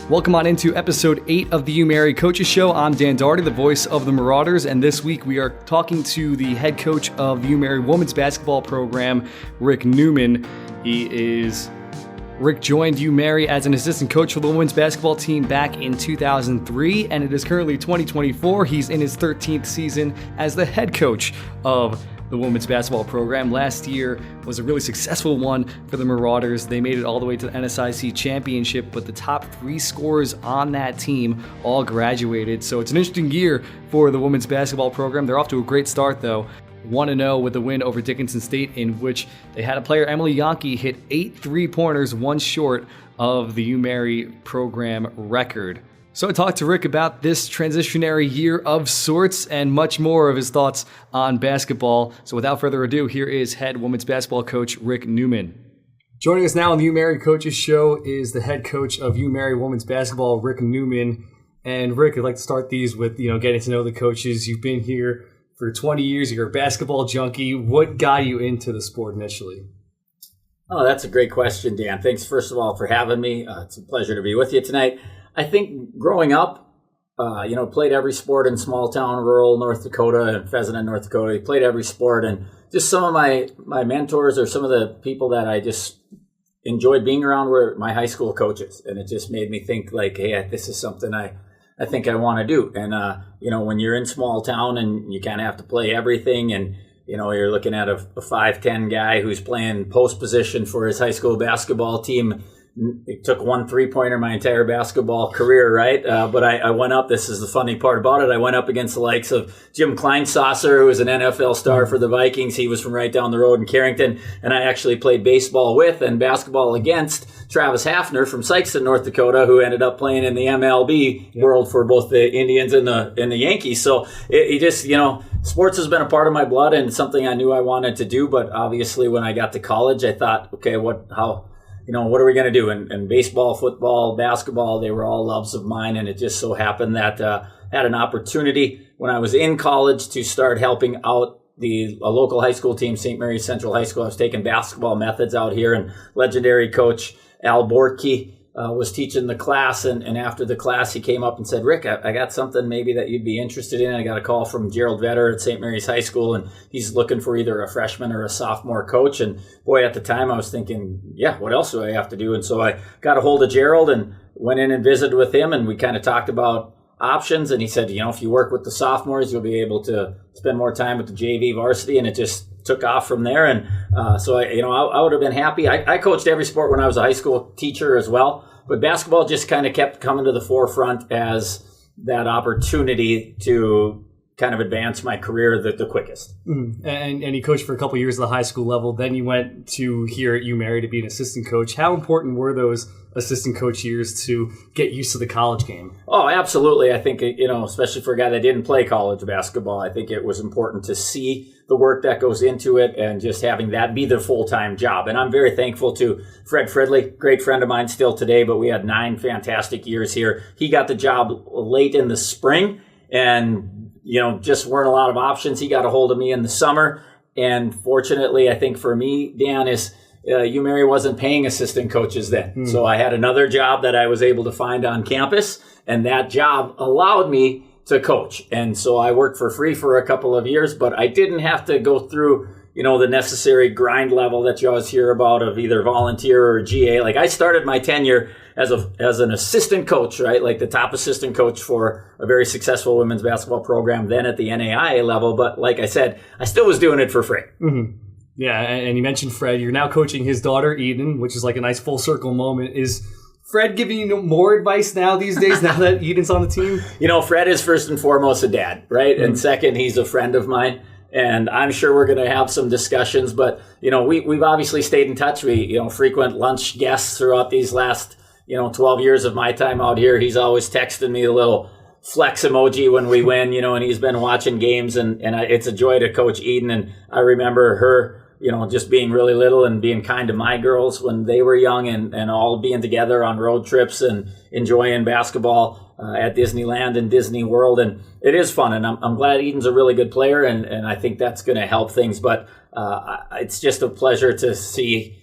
Welcome on into episode 8 of the UMary Coaches Show. I'm Dan Daugherty, the voice of the Marauders, and this week we are talking to the head coach of the UMary women's basketball program, Rick Neumann. Rick joined UMary as an assistant coach for the women's basketball team back in 2003, and it is currently 2024. He's in his 13th season as the head coach of the women's basketball program. Last year was a really successful one for the Marauders. They made it all the way to the NSIC championship, but the top 3 scorers on that team all graduated. So it's an interesting year for the women's basketball program. They're off to a great start though. 1-0 with a win over Dickinson State, in which they had a player, Emily Yonke, hit 8 3-pointers, one short of the UMary program record. So I talked to Rick about this transitionary year of sorts and much more of his thoughts on basketball. So without further ado, here is head women's basketball coach Rick Neumann. Joining us now on the UMary Coaches Show is the head coach of UMary women's basketball, Rick Neumann. And Rick, I'd like to start these with getting to know the coaches. You've been here for 20 years. You're a basketball junkie. What got you into the sport initially? Oh, that's a great question, Dan. Thanks, first of all, for having me. It's a pleasure to be with you tonight. I think growing up, played every sport in small town, rural North Dakota and Pheasant, North Dakota. Played every sport, and just some of my mentors or some of the people that I just enjoyed being around were my high school coaches. And it just made me think like, hey, this is something I think I want to do. And, when you're in small town and you kind of have to play everything and, you're looking at a 5'10" guy who's playing post position for his high school basketball team. It took 1 3-pointer my entire basketball career, right? But I went up. This is the funny part about it. I went up against the likes of Jim Kleinsasser, who was an NFL star for the Vikings. He was from right down the road in Carrington. And I actually played baseball with and basketball against Travis Hafner from Sykeston, North Dakota, who ended up playing in the MLB world for both the Indians and the Yankees. So it just, sports has been a part of my blood and something I knew I wanted to do. But obviously when I got to college, I thought, okay, what are we going to do? And baseball, football, basketball, they were all loves of mine. And it just so happened that I had an opportunity when I was in college to start helping out a local high school team, St. Mary's Central High School. I was taking basketball methods out here, and legendary coach Al Borkey was teaching the class. And after the class, he came up and said, Rick, I got something maybe that you'd be interested in. I got a call from Gerald Vetter at St. Mary's High School, and he's looking for either a freshman or a sophomore coach. And boy, at the time I was thinking, what else do I have to do? And so I got a hold of Gerald and went in and visited with him, and we kind of talked about options. And he said, if you work with the sophomores, you'll be able to spend more time with the JV varsity. And it just took off from there. And so I would have been happy. I coached every sport when I was a high school teacher as well. But basketball just kind of kept coming to the forefront as that opportunity to kind of advance my career the quickest. Mm-hmm. And you coached for a couple of years at the high school level. Then you went to here at UMary to be an assistant coach. How important were those assistant coach years to get used to the college game? Oh, absolutely. I think, especially for a guy that didn't play college basketball, I think it was important to see the work that goes into it and just having that be the full-time job. And I'm very thankful to Fred Fridley, great friend of mine still today, but we had 9 fantastic years here. He got the job late in the spring and, just weren't a lot of options. He got a hold of me in the summer. And fortunately, I think for me, Dan, is UMary wasn't paying assistant coaches then. So I had another job that I was able to find on campus, and that job allowed me to coach. And so I worked for free for a couple of years, but I didn't have to go through, the necessary grind level that you always hear about of either volunteer or GA. Like I started my tenure as an assistant coach, right? Like the top assistant coach for a very successful women's basketball program then at the NAIA level. But like I said, I still was doing it for free. Mm-hmm. Yeah, and you mentioned Fred. You're now coaching his daughter, Eden, which is like a nice full circle moment. Is Fred giving you more advice now these days, now that Eden's on the team? Fred is first and foremost a dad, right? Mm-hmm. And second, he's a friend of mine. And I'm sure we're going to have some discussions. But, we've obviously stayed in touch. We, frequent lunch guests throughout these last, 12 years of my time out here. He's always texting me a little flex emoji when we win, and he's been watching games. And it's a joy to coach Eden. And I remember her, just being really little and being kind to my girls when they were young and all being together on road trips and enjoying basketball at Disneyland and Disney World. And it is fun. And I'm glad Eden's a really good player. And I think that's going to help things. But it's just a pleasure to see,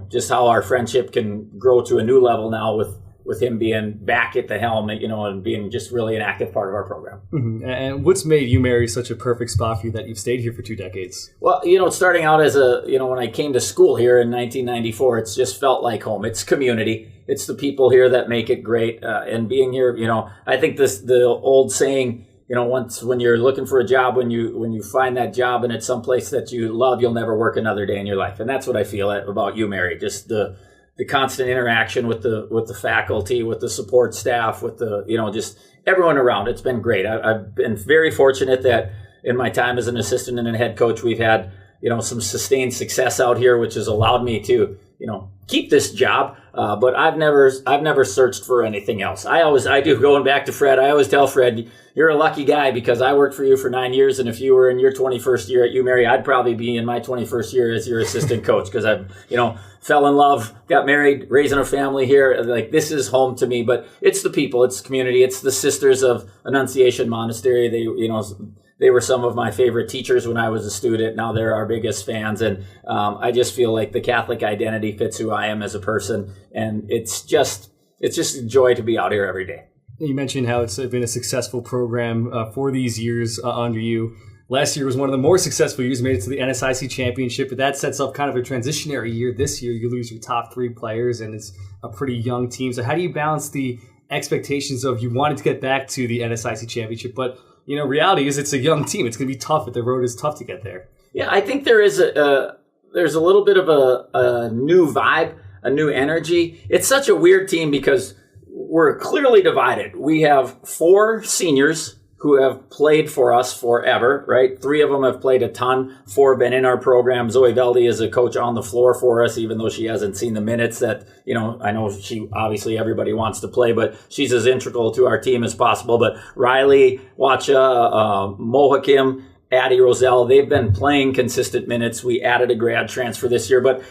just how our friendship can grow to a new level now with with him being back at the helm, and being just really an active part of our program. Mm-hmm. And what's made UMary such a perfect spot for you that you've stayed here for 2 decades? Well, starting out as when I came to school here in 1994, it's just felt like home. It's community. It's the people here that make it great. And being here, I think the old saying, when you're looking for a job, when you find that job and it's someplace that you love, you'll never work another day in your life. And that's what I feel about UMary. Just the constant interaction with the faculty, with the support staff, with just everyone around. It's been great. I've been very fortunate that in my time as an assistant and a head coach, we've had some sustained success out here, which has allowed me to keep this job. But I've never searched for anything else. I do, going back to Fred, I always tell Fred, you're a lucky guy because I worked for you for 9 years. And if you were in your 21st year at UMary, I'd probably be in my 21st year as your assistant coach because I've, fell in love, got married, raising a family here. Like, this is home to me, but it's the people, it's the community, it's the Sisters of Annunciation Monastery. They were some of my favorite teachers when I was a student. Now they're our biggest fans. And I just feel like the Catholic identity fits who I am as a person. And it's just a joy to be out here every day. You mentioned how it's been a successful program for these years under you. Last year was one of the more successful years, made it to the NSIC championship, but that sets up kind of a transitionary year. This year, you lose your top 3 players, and it's a pretty young team. So how do you balance the expectations of you wanted to get back to the NSIC championship, but reality is it's a young team. It's going to be tough. The road is tough to get there. Yeah, I think there's a little bit of a new vibe, a new energy. It's such a weird team because we're clearly divided. We have 4 seniors who have played for us forever, right? 3 of them have played a ton. 4 have been in our program. Zoe Veldy is a coach on the floor for us, even though she hasn't seen the minutes that, I know she, obviously everybody wants to play, but she's as integral to our team as possible. But Riley, Wacha, Mohakim, Addie Roselle, they've been playing consistent minutes. We added a grad transfer this year, but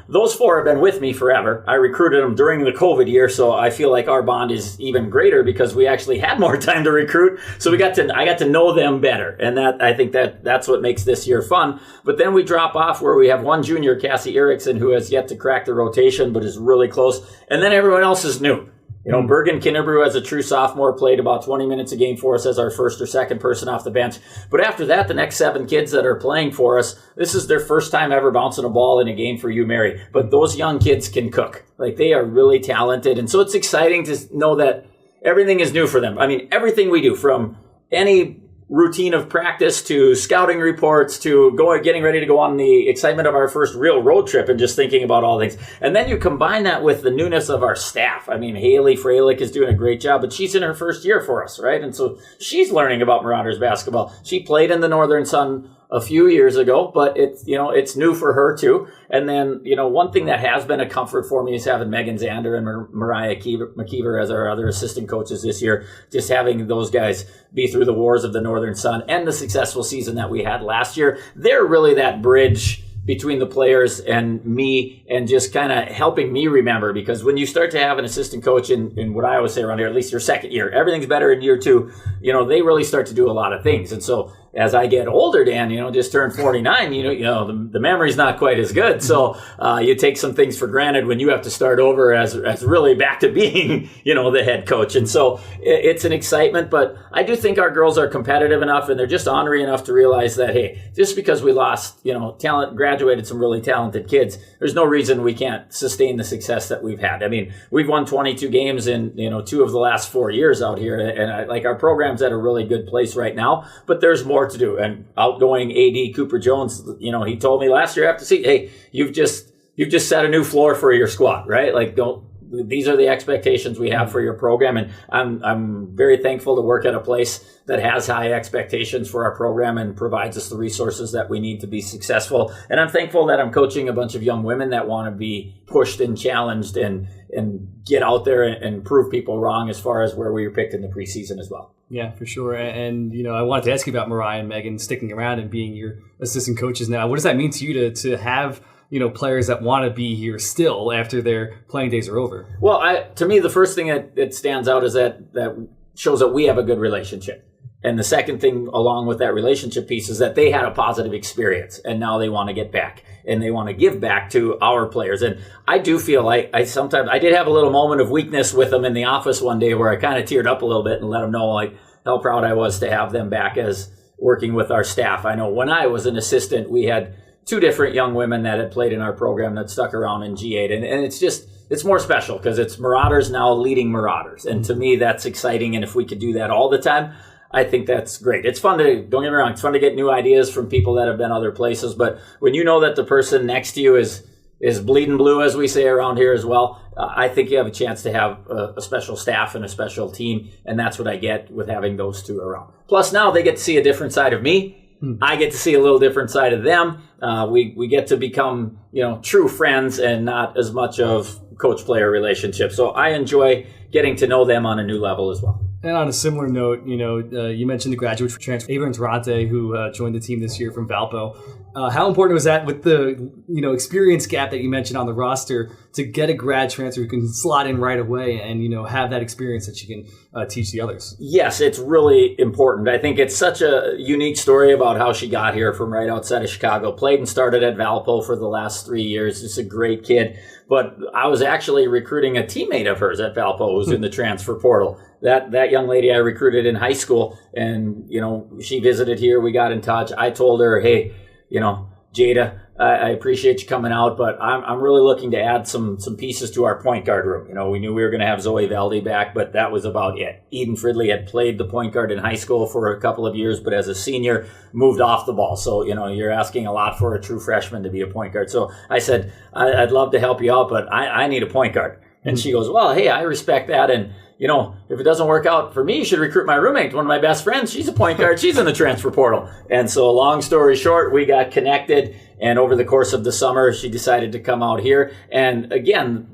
those 4 have been with me forever. I recruited them during the COVID year, so I feel like our bond is even greater because we actually had more time to recruit. So I got to know them better, and I think that's what makes this year fun. But then we drop off where we have one junior, Cassie Erickson, who has yet to crack the rotation, but is really close, and then everyone else is new. Bergen Kinnerbrew as a true sophomore played about 20 minutes a game for us as our first or second person off the bench. But after that, the next 7 kids that are playing for us, this is their first time ever bouncing a ball in a game for UMary. But those young kids can cook. Like, they are really talented. And so it's exciting to know that everything is new for them. I mean, everything we do, from any routine of practice to scouting reports to getting ready to go on the excitement of our first real road trip and just thinking about all things. And then you combine that with the newness of our staff. I mean, Haley Freilich is doing a great job, but she's in her first year for us, right? And so she's learning about Marauders basketball. She played in the Northern Sun a few years ago, but it's new for her too. And then, one thing that has been a comfort for me is having Megan Zander and Mariah McKeever as our other assistant coaches this year. Just having those guys be through the wars of the Northern Sun and the successful season that we had last year. They're really that bridge between the players and me, and just kind of helping me remember, because when you start to have an assistant coach in what I always say around here, at least your second year, everything's better in year 2, they really start to do a lot of things. And so as I get older, Dan, just turned 49, the memory's not quite as good. So you take some things for granted when you have to start over as really back to being, the head coach. And so it's an excitement, but I do think our girls are competitive enough and they're just ornery enough to realize that, hey, just because we lost, graduated some really talented kids, there's no reason we can't sustain the success that we've had. I mean, we've won 22 games in, 2 of the last 4 years out here. And our program's at a really good place right now, but there's more to do. And outgoing AD Cooper Jones, he told me last year after season, hey, you've just set a new floor for your squad, right? Like, these are the expectations we have for your program. And I'm very thankful to work at a place that has high expectations for our program and provides us the resources that we need to be successful. And I'm thankful that I'm coaching a bunch of young women that want to be pushed and challenged and get out there and prove people wrong as far as where we were picked in the preseason as well. Yeah, for sure. And, I wanted to ask you about Mariah and Megan sticking around and being your assistant coaches now. What does that mean to you to have, players that want to be here still after their playing days are over? Well, to me, the first thing that stands out is that shows that we have a good relationship. And the second thing along with that relationship piece is that they had a positive experience and now they want to get back and they want to give back to our players. And I do feel like I did have a little moment of weakness with them in the office one day where I kind of teared up a little bit and let them know like how proud I was to have them back as working with our staff. I know when I was an assistant, we had 2 different young women that had played in our program that stuck around in G8. And it's more special because it's Marauders now leading Marauders. And to me, that's exciting. And if we could do that all the time, I think that's great. It's fun don't get me wrong, it's fun to get new ideas from people that have been other places. But when you know that the person next to you is bleeding blue, as we say around here as well, I think you have a chance to have a special staff and a special team. And that's what I get with having those 2 around. Plus now they get to see a different side of me. I get to see a little different side of them. We get to become, true friends and not as much of coach-player relationships. So I enjoy getting to know them on a new level as well. And on a similar note, you mentioned the graduate transfer, Ava Andrade, who joined the team this year from Valpo. How important was that with the experience gap that you mentioned on the roster to get a grad transfer who can slot in right away and have that experience that she can teach the others? Yes, it's really important. I think it's such a unique story about how she got here from right outside of Chicago. Played and started at Valpo for the last 3 years. Just a great kid. But I was actually recruiting a teammate of hers at Valpo who's in the transfer portal. That young lady I recruited in high school, and she visited here. We got in touch. I told her, hey, Jada, I appreciate you coming out, but I'm really looking to add some pieces to our point guard room. We knew we were going to have Zoe Valdi back, but that was about it. Eden Fridley had played the point guard in high school for a couple of years, but as a senior, moved off the ball. So, you're asking a lot for a true freshman to be a point guard. So I said, I'd love to help you out, but I need a point guard. And she goes, well, hey, I respect that. And, if it doesn't work out for me, you should recruit my roommate, one of my best friends. She's a point guard. She's in the transfer portal. And so long story short, we got connected. And over the course of the summer, she decided to come out here. And again,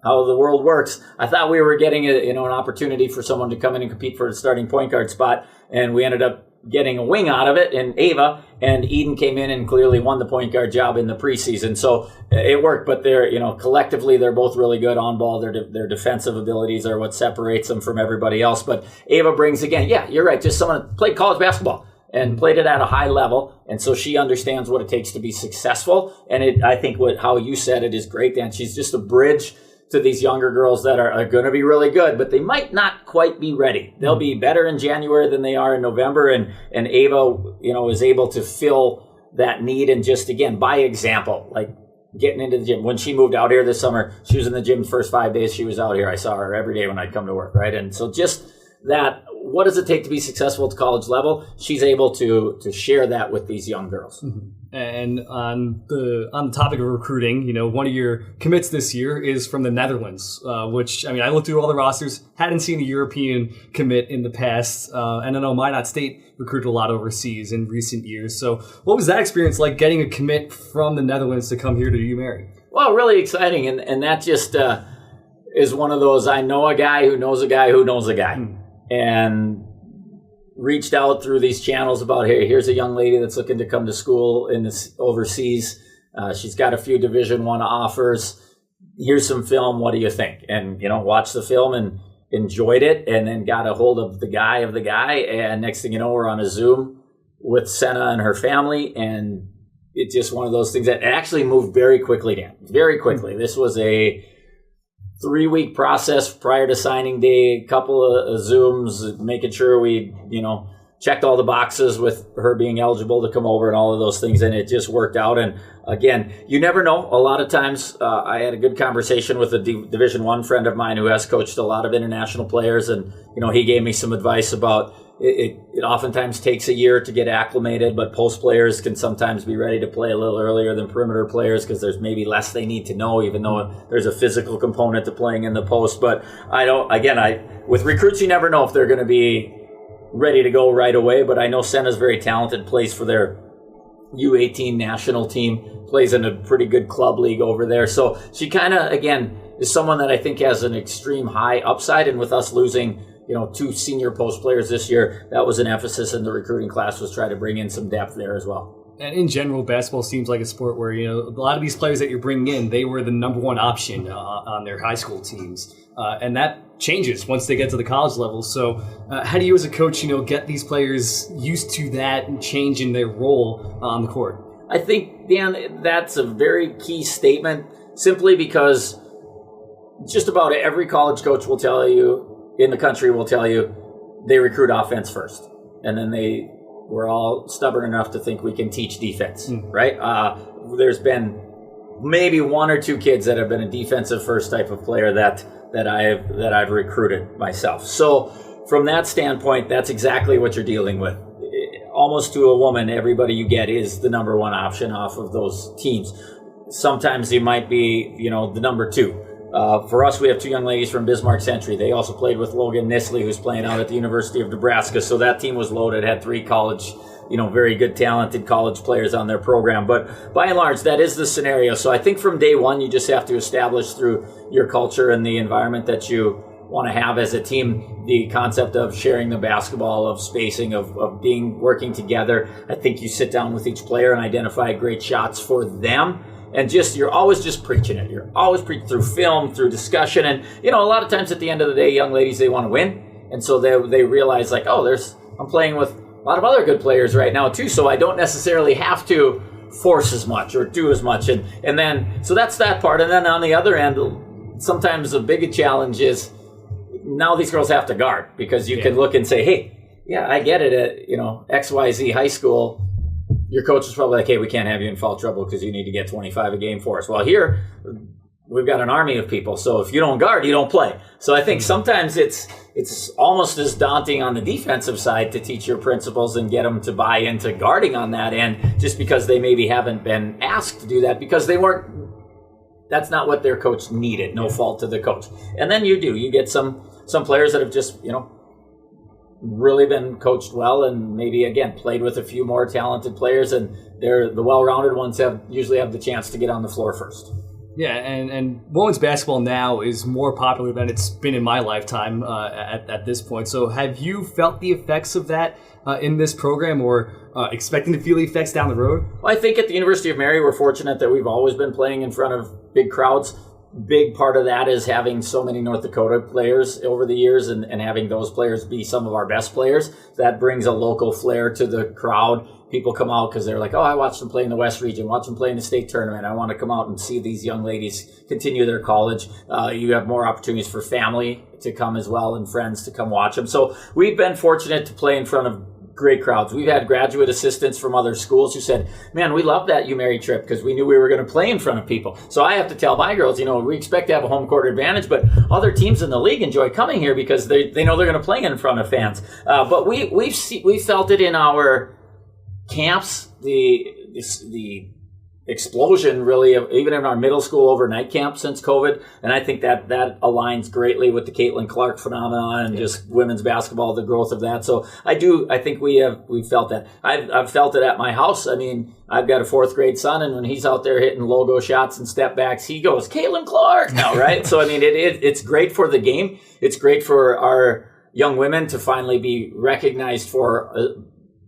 how the world works, I thought we were getting an opportunity for someone to come in and compete for the starting point guard spot. And we ended up getting a wing out of it in Ava, and Eden came in and clearly won the point guard job in the preseason. So it worked, but they're, collectively they're both really good on ball. Their defensive abilities are what separates them from everybody else. But Ava brings, again, yeah, you're right, just someone who played college basketball and played it at a high level. And so she understands what it takes to be successful. And I think how you said it is great, Dan. She's just a bridge to these younger girls that are going to be really good, but they might not quite be ready. They'll be better in January than they are in November, and Ava, is able to fill that need, and just, again, by example, like getting into the gym. When she moved out here this summer, she was in the gym the first 5 days she was out here. I saw her every day when I'd come to work, right? And so just that, what does it take to be successful at the college level? She's able to share that with these young girls. Mm-hmm. And on the topic of recruiting, one of your commits this year is from the Netherlands, which, I looked through all the rosters, hadn't seen a European commit in the past, and I know Minot State recruited a lot overseas in recent years. So what was that experience like, getting a commit from the Netherlands to come here to UMary? Well, really exciting, and that just is one of those, I know a guy who knows a guy who knows a guy. And reached out through these channels about, hey, here's a young lady that's looking to come to school in this overseas. She's got a few Division I offers. Here's some film. What do you think? And, watched the film and enjoyed it, and then got a hold of the guy. And next thing you know, we're on a Zoom with Senna and her family. And it's just one of those things that actually moved very quickly, Dan. Very quickly. This was a 3-week process prior to signing day, a couple of Zooms, making sure we, checked all the boxes with her being eligible to come over and all of those things, and it just worked out. And again, you never know. A lot of times, I had a good conversation with a Division I friend of mine who has coached a lot of international players, and he gave me some advice about it oftentimes takes a year to get acclimated, but post players can sometimes be ready to play a little earlier than perimeter players because there's maybe less they need to know, even though there's a physical component to playing in the post. But with recruits, you never know if they're going to be ready to go right away. But I know Senna's very talented, plays for their U18 national team, plays in a pretty good club league over there. So she kind of, again, is someone that I think has an extreme high upside. And with us losing 2 senior post players this year, that was an emphasis in the recruiting class, was try to bring in some depth there as well. And in general, basketball seems like a sport where, a lot of these players that you're bringing in, they were the number one option on their high school teams. And that changes once they get to the college level. So how do you as a coach, get these players used to that and change in their role on the court? I think, Dan, that's a very key statement, simply because just about every college coach will tell you, in the country will tell you, they recruit offense first. And then we're all stubborn enough to think we can teach defense, right? There's been maybe one or two kids that have been a defensive first type of player that I've recruited myself. So from that standpoint, that's exactly what you're dealing with. Almost to a woman, everybody you get is the number one option off of those teams. Sometimes you might be, the number two. For us, we have two young ladies from Bismarck Century. They also played with Logan Nisley, who's playing out at the University of Nebraska. So that team was loaded, had three college, very good, talented college players on their program. But by and large, that is the scenario. So I think from day one, you just have to establish through your culture and the environment that you want to have as a team, the concept of sharing the basketball, of spacing, of working together. I think you sit down with each player and identify great shots for them. And you're always just preaching it. You're always preaching through film, through discussion. And, a lot of times at the end of the day, young ladies, they want to win. And so they realize like, I'm playing with a lot of other good players right now too. So I don't necessarily have to force as much or do as much. And then, so that's that part. And then on the other end, sometimes a big challenge is now these girls have to guard, because you can look and say, hey, yeah, I get it at, XYZ high school. Your coach is probably like, hey, we can't have you in foul trouble because you need to get 25 a game for us. Well, here, we've got an army of people. So if you don't guard, you don't play. So I think sometimes it's almost as daunting on the defensive side to teach your principals and get them to buy into guarding on that end, just because they maybe haven't been asked to do that because that's not what their coach needed. No fault to the coach. And then you get some players that have just, really been coached well and maybe, again, played with a few more talented players, and the well-rounded ones usually have the chance to get on the floor first. Yeah, and women's basketball now is more popular than it's been in my lifetime at this point. So have you felt the effects of that in this program, or expecting to feel the effects down the road? Well, I think at the University of Mary, we're fortunate that we've always been playing in front of big crowds. Big part of that is having so many North Dakota players over the years and having those players be some of our best players. That brings a local flair to the crowd. People come out because they're like, I watched them play in the West Region, watch them play in the state tournament. I want to come out and see these young ladies continue their college. You have more opportunities for family to come as well and friends to come watch them. So we've been fortunate to play in front of great crowds. We've had graduate assistants from other schools who said, man, we love that UMary trip because we knew we were going to play in front of people. So I have to tell my girls, we expect to have a home court advantage, but other teams in the league enjoy coming here because they know they're going to play in front of fans. But we felt it in our camps, the explosion really, even in our middle school overnight camp since COVID. And I think that aligns greatly with the Caitlin Clark phenomenon and just women's basketball, the growth of that. So I think we felt that. I've felt it at my house. I mean, I've got a fourth grade son, and when he's out there hitting logo shots and step backs, he goes, Caitlin Clark now, right? So I mean, it's great for the game. It's great for our young women to finally be recognized for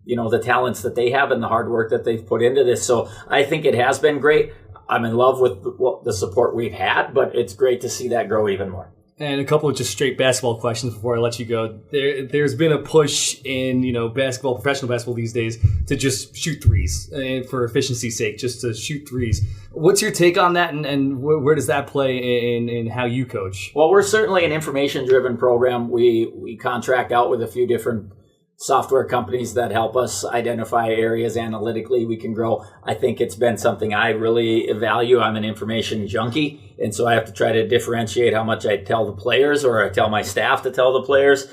the talents that they have and the hard work that they've put into this. So I think it has been great. I'm in love with the support we've had, but it's great to see that grow even more. And a couple of just straight basketball questions before I let you go. There's been a push in, basketball, professional basketball these days, to just shoot threes, and for efficiency's sake, just to shoot threes. What's your take on that, and where does that play in how you coach? Well, we're certainly an information-driven program. We contract out with a few different software companies that help us identify areas analytically we can grow. I think it's been something I really value. I'm an information junkie, and so I have to try to differentiate how much I tell the players or I tell my staff to tell the players.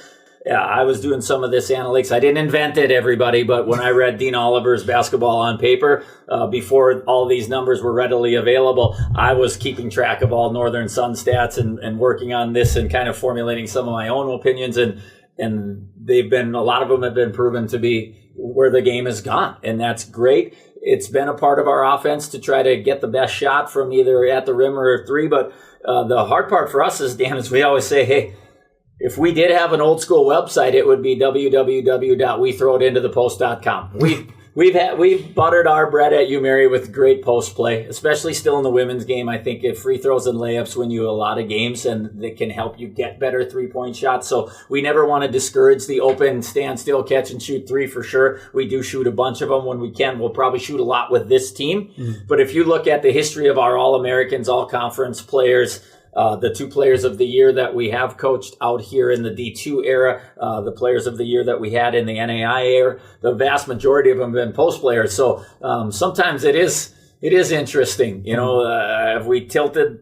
Yeah, I was doing some of this analytics. I didn't invent it, everybody, but when I read Dean Oliver's Basketball on Paper, before all these numbers were readily available, I was keeping track of all Northern Sun stats and working on this and kind of formulating some of my own opinions, and a lot of them have been proven to be where the game has gone, and that's great. It's been a part of our offense to try to get the best shot from either at the rim or three, but the hard part for us is, Dan, as we always say, hey, if we did have an old school website, it would be www.wethrowitintothepost.com. We've buttered our bread at UMary with great post play, especially still in the women's game. I think if free throws and layups win you a lot of games, and they can help you get better 3-point shots. So we never want to discourage the open, stand still, catch and shoot three for sure. We do shoot a bunch of them when we can. We'll probably shoot a lot with this team. But if you look at the history of our All-Americans, all-conference players, the 2 players of the year that we have coached out here in the D2 era, the players of the year that we had in the NAI era, the vast majority of them have been post players. So sometimes it is interesting. Have we tilted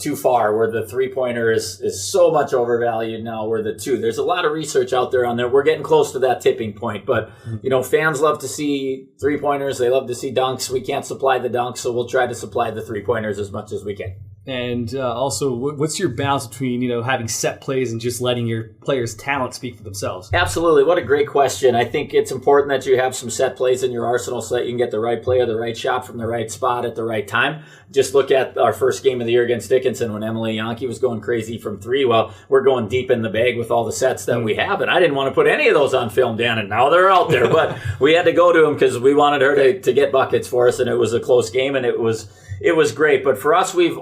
too far where the 3-pointer is so much overvalued now where the 2? There's a lot of research out there on there. We're getting close to that tipping point. But, fans love to see 3-pointers. They love to see dunks. We can't supply the dunks, so we'll try to supply the 3-pointers as much as we can. And also, what's your balance between, having set plays and just letting your players' talent speak for themselves? Absolutely. What a great question. I think it's important that you have some set plays in your arsenal so that you can get the right player, the right shot from the right spot at the right time. Just look at our first game of the year against Dickinson when Emily Yankee was going crazy from 3. Well, we're going deep in the bag with all the sets that we have, and I didn't want to put any of those on film, Dan, and now they're out there. But we had to go to them because we wanted her to get buckets for us, and it was a close game, and it was great. But for us, we've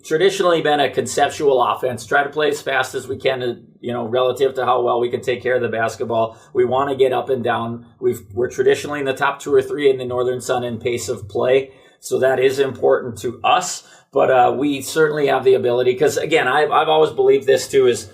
traditionally been a conceptual offense. Try to play as fast as we can, relative to how well we can take care of the basketball. We want to get up and down. We're traditionally in the top 2 or 3 in the Northern Sun in pace of play. So that is important to us. But we certainly have the ability, because again, I've always believed this too, is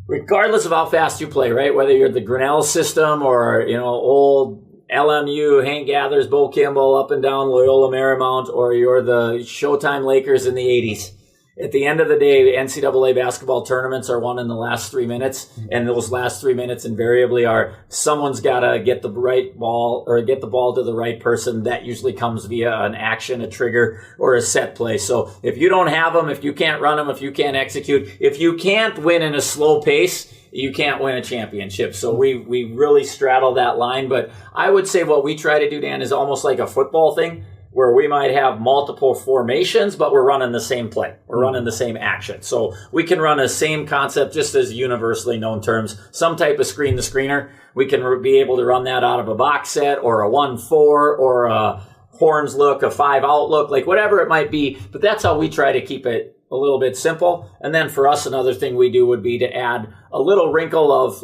regardless of how fast you play, right? Whether you're the Grinnell system or, old LMU, Hank Gathers, Bo Kimball, up and down Loyola Marymount, or you're the Showtime Lakers in the 80s. At the end of the day, NCAA basketball tournaments are won in the last 3 minutes, and those last 3 minutes invariably are someone's got to get the right ball or get the ball to the right person. That usually comes via an action, a trigger, or a set play. So if you don't have them, if you can't run them, if you can't execute, if you can't win in a slow pace, you can't win a championship. So we really straddle that line. But I would say what we try to do, Dan, is almost like a football thing, where we might have multiple formations, but we're running the same play. We're running the same action. So we can run a same concept, just as universally known terms, some type of screen the screener. We can be able to run that out of a box set or a 1-4 or a horns look, a 5-out look, like whatever it might be. But that's how we try to keep it a little bit simple. And then for us, another thing we do would be to add a little wrinkle of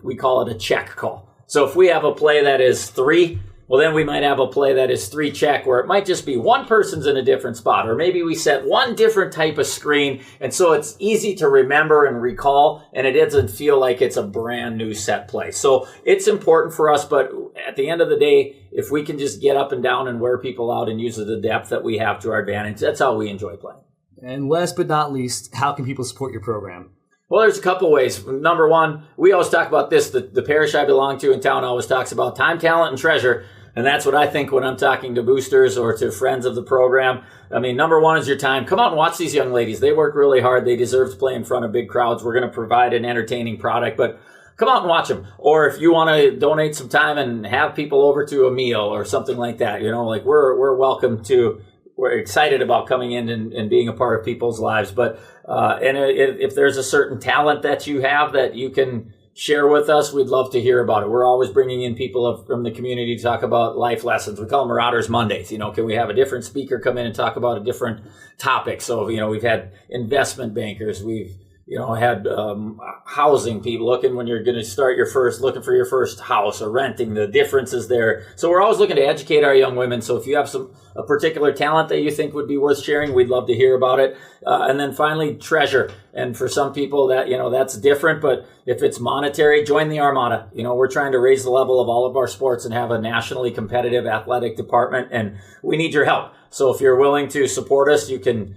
we call it a check call. So if we have a play that is 3, well, then we might have a play that is 3 check, where it might just be one person's in a different spot, or maybe we set one different type of screen. And so it's easy to remember and recall, and it doesn't feel like it's a brand new set play. So it's important for us, but at the end of the day, if we can just get up and down and wear people out and use the depth that we have to our advantage, that's how we enjoy playing. And last but not least, how can people support your program? Well, there's a couple ways. Number one, we always talk about this. The parish I belong to in town always talks about time, talent, and treasure. And that's what I think when I'm talking to boosters or to friends of the program. I mean, number one is your time. Come out and watch these young ladies. They work really hard. They deserve to play in front of big crowds. We're going to provide an entertaining product, but come out and watch them. Or if you want to donate some time and have people over to a meal or something like that, we're welcome to. We're excited about coming in and being a part of people's lives. But if there's a certain talent that you have that you can share with us, we'd love to hear about it. We're always bringing in people from the community to talk about life lessons. We call them Marauders Mondays. Can we have a different speaker come in and talk about a different topic? So, we've had investment bankers. We've, had housing people looking when you're going to looking for your first house or renting, the differences there. So we're always looking to educate our young women. So if you have a particular talent that you think would be worth sharing, we'd love to hear about it. And then finally, treasure. And for some people that, that's different, but if it's monetary, join the Armada. We're trying to raise the level of all of our sports and have a nationally competitive athletic department, and we need your help. So if you're willing to support us, you can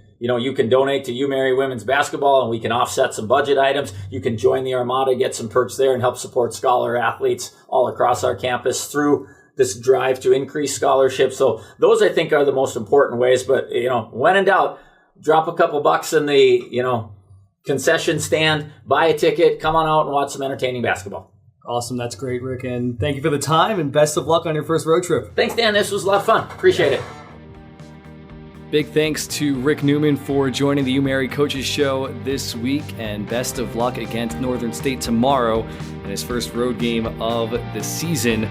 donate to UMary Women's Basketball, and we can offset some budget items. You can join the Armada, get some perks there, and help support scholar athletes all across our campus through this drive to increase scholarship. So those, I think, are the most important ways. But, when in doubt, drop a couple bucks in the, concession stand, buy a ticket, come on out and watch some entertaining basketball. Awesome. That's great, Rick. And thank you for the time, and best of luck on your first road trip. Thanks, Dan. This was a lot of fun. Appreciate it. Big thanks to Rick Neumann for joining the UMary Coaches Show this week, and best of luck against Northern State tomorrow in his first road game of the season.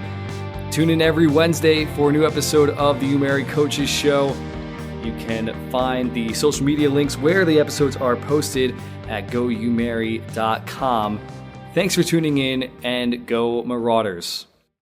Tune in every Wednesday for a new episode of the UMary Coaches Show. You can find the social media links where the episodes are posted at goumary.com. Thanks for tuning in, and go Marauders.